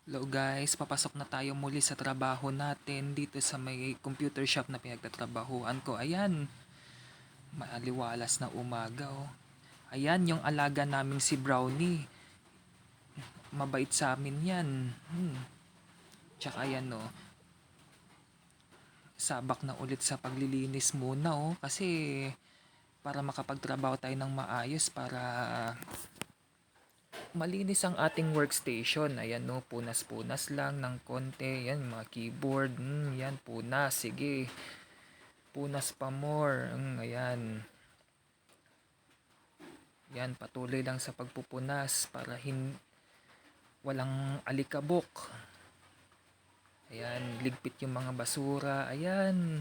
Hello guys, papasok na tayo muli sa trabaho natin dito sa may computer shop na pinagtatrabahuan ko. Ayan, maaliwalas na umaga oh. Ayan, yung alaga naming si Brownie. Mabait sa amin yan. Tsaka ayan oh, sabak na ulit sa paglilinis muna oh. Kasi para makapagtrabaho tayo ng maayos, para malinis ang ating workstation. Ayan no, punas-punas lang ng konti. Yan, mga keyboard. Yan, punas. Sige. Punas pa more. Ayan. Yan, patuloy lang sa pagpupunas para walang alikabok. Ayan, ligpit yung mga basura. Ayan.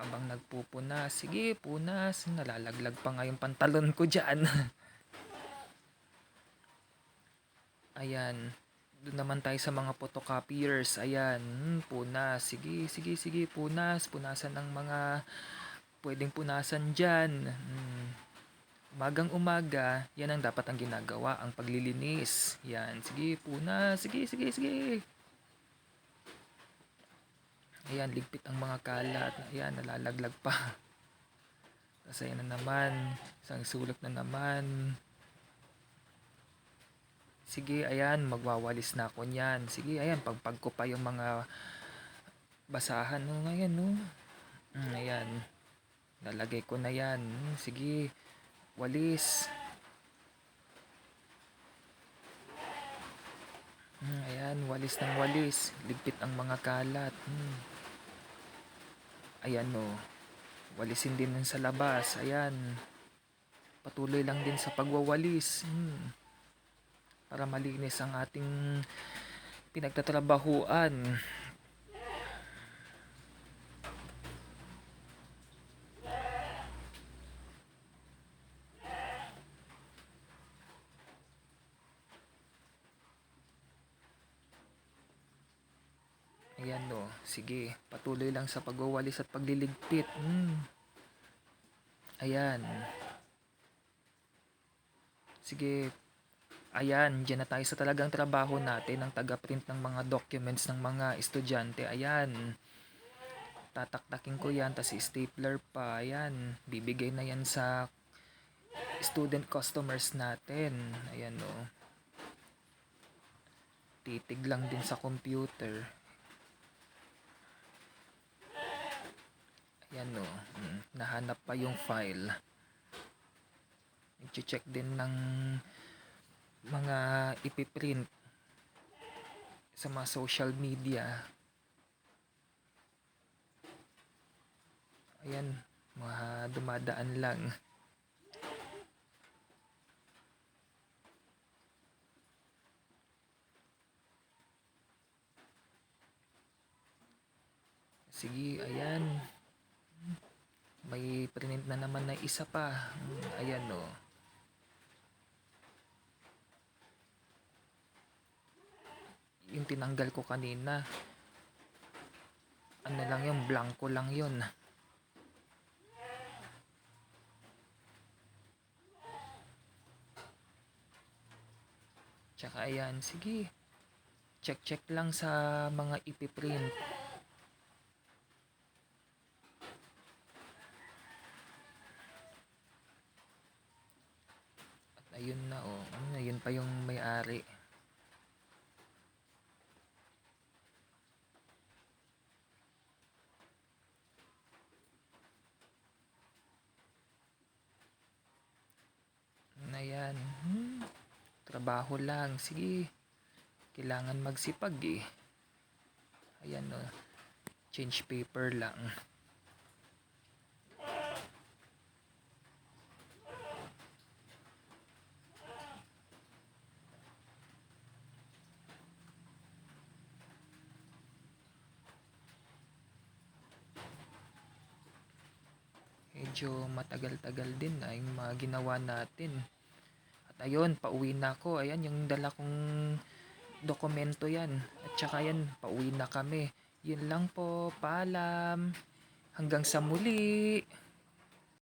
Abang nagpupunas. Sige, punas. Nalalaglag pa nga yung pantalon ko dyan. Ayan. Doon naman tayo sa mga photocopiers. Ayan. Punas. Sige, sige, sige. Punas. Punasan ng mga pwedeng punasan dyan. Umagang umaga, yan ang dapat ang ginagawa, ang paglilinis. Yan. Sige, punas. Sige, sige, sige. Ayan, ligpit ang mga kalat. Ayan, nalalaglag pa. Tapos ayan na naman. Isang sulok na naman. Sige, ayan, magwawalis na ako niyan. Sige, ayan, pagpag ko pa yung mga basahan. Ayan, no. Ayan. Lalagay ko na yan. Sige, walis. Ayan, walis ng walis. Ligpit ang mga kalat. Ayan, no. Walisin din sa labas. Ayan. Patuloy lang din sa pagwawalis. Para malinis ang ating pinagtatrabahuan. Ayan no, sige, patuloy lang sa pagwawalis at pagliligpit. Ayan. Sige, ayan, dyan na tayo sa talagang trabaho natin, ang taga-print ng mga documents ng mga estudyante. Ayan, tataktakin ko yan, tas stapler pa. Ayan, bibigay na yan sa student customers natin. Ayan no. Titig lang din sa computer. Ayan no, nahanap pa yung file. I-check din ng mga ipiprint sa mga social media. Ayan, mga dumadaan lang. Sige, ayan. May print na naman na isa pa. Ayan o. Yung tinanggal ko kanina. Ano lang yun, blanco lang yun. Tsaka ayan, sige. Check lang sa mga ipiprint. At ayun na oh. Ayun pa yung may-ari. Ayan. Trabaho lang. Sige. Kailangan magsipag eh. Ayan o. Change paper lang. Medyo matagal-tagal din na yung mga ginawa natin. At ayun, pauwi na ako. Ayan, yung dala kong dokumento yan. At saka yan, pauwi na kami. Yun lang po. Paalam. Hanggang sa muli.